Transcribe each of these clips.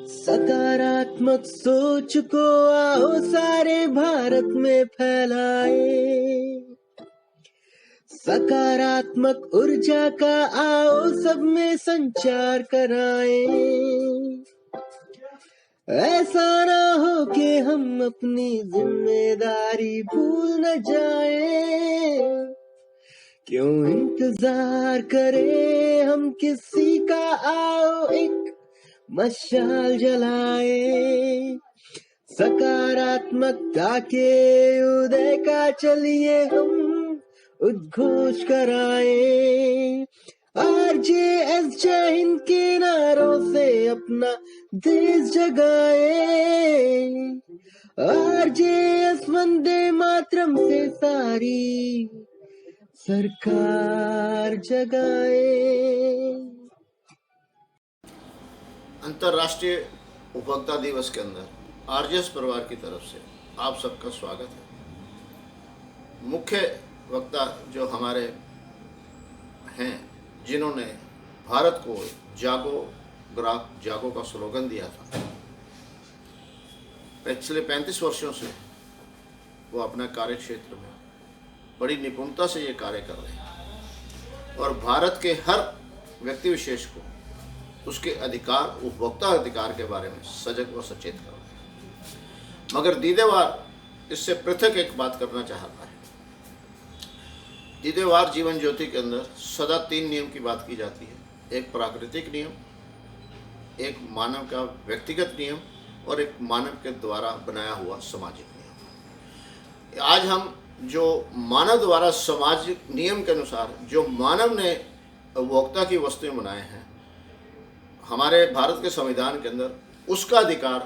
सकारात्मक सोच को आओ सारे भारत में फैलाए, सकारात्मक ऊर्जा का आओ सब में संचार कराए। ऐसा ना हो कि हम अपनी जिम्मेदारी भूल न जाए, क्यों इंतजार करें हम किसी का, आओ एक मशाल जलाए। सकारात्मकता के उदय का चलिए हम उद्घोष कराए। RJS जय हिंद के नारों से अपना देश जगाए, RJS वंदे मातरम से सारी सरकार जगाए। अंतर्राष्ट्रीय उपभोक्ता दिवस के अंदर RJS परिवार की तरफ से आप सबका स्वागत है। मुख्य वक्ता जो हमारे हैं, जिन्होंने भारत को जागो ग्राहक जागो का स्लोगन दिया था, पिछले 35 वर्षों से वो अपना कार्य क्षेत्र में बड़ी निपुणता से ये कार्य कर रहे हैं और भारत के हर व्यक्ति विशेष को उसके अधिकार, उपभोक्ता अधिकार के बारे में सजग व सचेत कर रहे हैं। मगर दीदेवार इससे पृथक एक बात करना चाहता है। दीदेवार जीवन ज्योति के अंदर सदा 3 नियम की बात की जाती है। एक प्राकृतिक नियम, एक मानव का व्यक्तिगत नियम और एक मानव के द्वारा बनाया हुआ सामाजिक नियम। आज हम जो मानव द्वारा सामाजिक नियम के अनुसार जो मानव ने उपभोक्ता की वस्तुएं बनाए हैं, हमारे भारत के संविधान के अंदर उसका अधिकार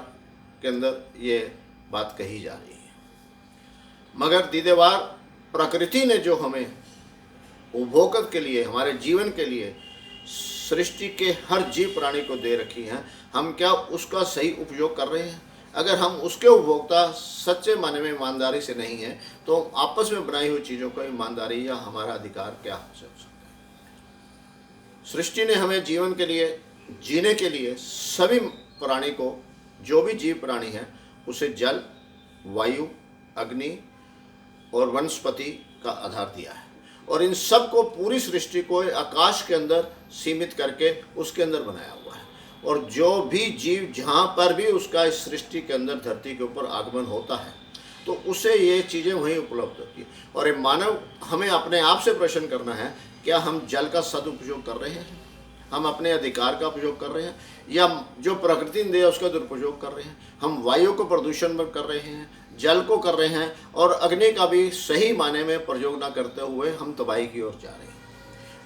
के अंदर ये बात कही जा रही है। मगर दीदेवार प्रकृति ने जो हमें उपभोग के लिए, हमारे जीवन के लिए सृष्टि के हर जीव प्राणी को दे रखी है, हम क्या उसका सही उपयोग कर रहे हैं? अगर हम उसके उपभोक्ता सच्चे माने में ईमानदारी से नहीं हैं, तो आपस में बनाई हुई चीज़ों का ईमानदारी या हमारा अधिकार क्या हो सकता है? सृष्टि ने हमें जीवन के लिए, जीने के लिए सभी प्राणी को, जो भी जीव प्राणी है, उसे जल, वायु, अग्नि और वनस्पति का आधार दिया है और इन सब को, पूरी सृष्टि को आकाश के अंदर सीमित करके उसके अंदर बनाया हुआ है। और जो भी जीव जहाँ पर भी उसका इस सृष्टि के अंदर, धरती के ऊपर आगमन होता है, तो उसे ये चीज़ें वहीं उपलब्ध होती है। और ये मानव, हमें अपने आप से प्रश्न करना है, क्या हम जल का सदुपयोग कर रहे हैं? हम अपने अधिकार का उपयोग कर रहे हैं या जो प्रकृति ने दिया उसका दुरुपयोग कर रहे हैं? हम वायु को प्रदूषण में कर रहे हैं, जल को कर रहे हैं और अग्नि का भी सही माने में प्रयोग ना करते हुए हम तबाही की ओर जा रहे हैं।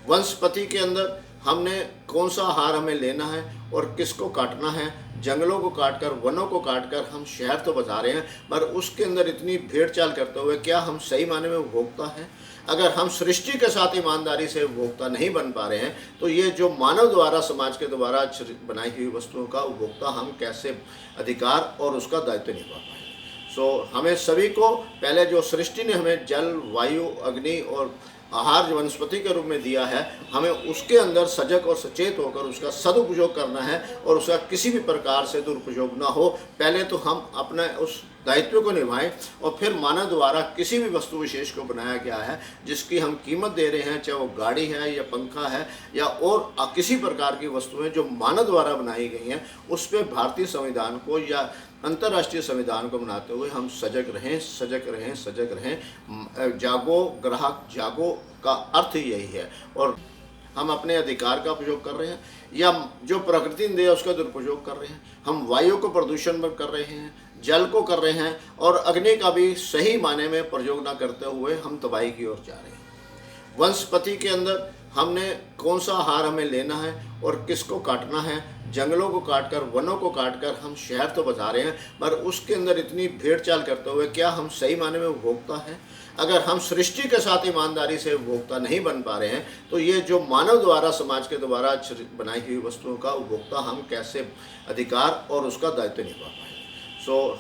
वनस्पति के अंदर हमने कौन सा आहार हमें लेना है और किसको काटना है? जंगलों को काटकर, वनों को काटकर हम शहर तो बसा रहे हैं, पर उसके अंदर इतनी भेड़चाल करते हुए क्या हम सही माने में उपभोक्ता हैं? अगर हम सृष्टि के साथ ईमानदारी से उपभोक्ता नहीं बन पा रहे हैं, तो ये जो मानव द्वारा, समाज के द्वारा बनाई हुई वस्तुओं का उपभोक्ता हम कैसे अधिकार और उसका दायित्व निभा पाएं? हमें सभी को पहले जो सृष्टि ने हमें जल, वायु, अग्नि और आहार वनस्पति के रूप में दिया है, हमें उसके अंदर सजग और सचेत होकर उसका सदुपयोग करना है और उसका किसी भी प्रकार से दुरुपयोग ना हो। पहले तो हम अपना उस दायित्व को निभाएं और फिर मानव द्वारा किसी भी वस्तु विशेष को बनाया गया है जिसकी हम कीमत दे रहे हैं, चाहे वो गाड़ी है या पंखा है या और किसी प्रकार की वस्तुएं जो मानव द्वारा बनाई गई हैं, उस पर भारतीय संविधान को या अंतर्राष्ट्रीय संविधान को बनाते हुए हम सजग रहें, सजग रहें, सजग रहें। जागो ग्राहक जागो का अर्थ यही है। और हम अपने अधिकार का उपयोग कर रहे हैं या जो प्रकृति ने दिया उसका दुरुपयोग कर रहे हैं? हम वायु को प्रदूषण में कर रहे हैं, जल को कर रहे हैं और अग्नि का भी सही माने में प्रयोग ना करते हुए हम तबाही की ओर जा रहे हैं। वनस्पति के अंदर हमने कौन सा आहार हमें लेना है और किसको काटना है? जंगलों को काटकर, वनों को काटकर हम शहर तो बसा रहे हैं, पर उसके अंदर इतनी भेड़चाल करते हुए क्या हम सही माने में उपभोक्ता हैं? अगर हम सृष्टि के साथ ईमानदारी से उपभोक्ता नहीं बन पा रहे हैं, तो ये जो मानव द्वारा, समाज के द्वारा बनाई हुई वस्तुओं का उपभोक्ता हम कैसे अधिकार और उसका दायित्व निभा पाएं?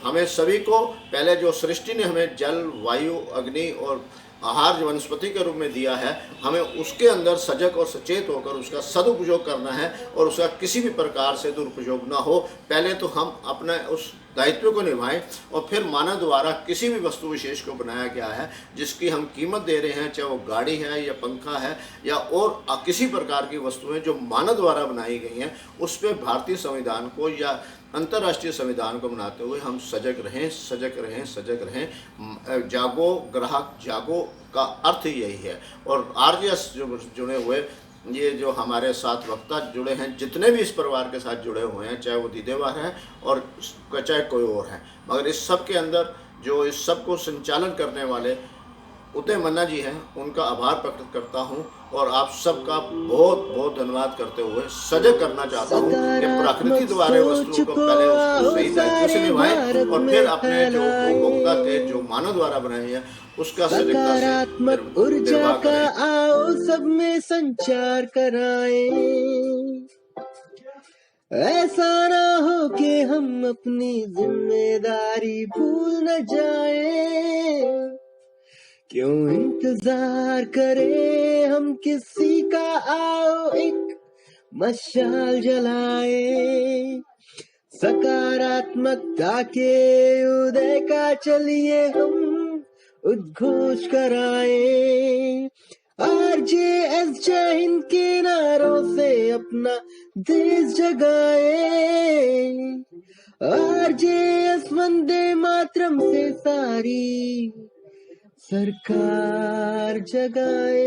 हमें सभी को पहले जो सृष्टि ने हमें जल, वायु, अग्नि और आहार जो वनस्पति के रूप में दिया है, हमें उसके अंदर सजग और सचेत होकर उसका सदुपयोग करना है और उसका किसी भी प्रकार से दुरुपयोग ना हो। पहले तो हम अपने उस दायित्व को निभाएं और फिर मानव द्वारा किसी भी वस्तु विशेष को बनाया गया है जिसकी हम कीमत दे रहे हैं, चाहे वो गाड़ी है या पंखा है या और किसी प्रकार की वस्तुएं जो मानव द्वारा बनाई गई हैं, उस पर भारतीय संविधान को या अंतर्राष्ट्रीय संविधान को बनाते हुए हम सजग रहें, सजग रहें, सजग रहें। जागो ग्राहक जागो का अर्थ ही यही है। और आरजेएस जो जुड़े हुए ये जो हमारे साथ वक्ता जुड़े हैं, जितने भी इस परिवार के साथ जुड़े हुए हैं, चाहे वो दीदेवार हैं और चाहे कोई और है, मगर इस सब के अंदर जो इस सब को संचालन करने वाले उदय मन्ना जी हैं, उनका आभार प्रकट करता हूं और आप सबका बहुत बहुत धन्यवाद करते हुए सजग करना चाहता हूं कि प्रकृति द्वारा वस्तुओं को पहले उसको सही तरीके से निभाएं और फिर अपने जो उपभोक्ता के जो मानव द्वारा बनाए हैं उसका सकारात्मक ऊर्जा का आओ सब में संचार कराएं। ऐसा ना हो कि हम अपनी जिम्मेदारी भूल न जाएं। क्यों इंतजार करें हम किसी का, आओ एक मशाल जलाए। सकारात्मकता के उदय का चलिए हम उद्घोष कराएं। आरजेएस जय हिंद के नारों से अपना देश जगाए। आरजेएस वंदे मातरम से सारी सरकार जगाए।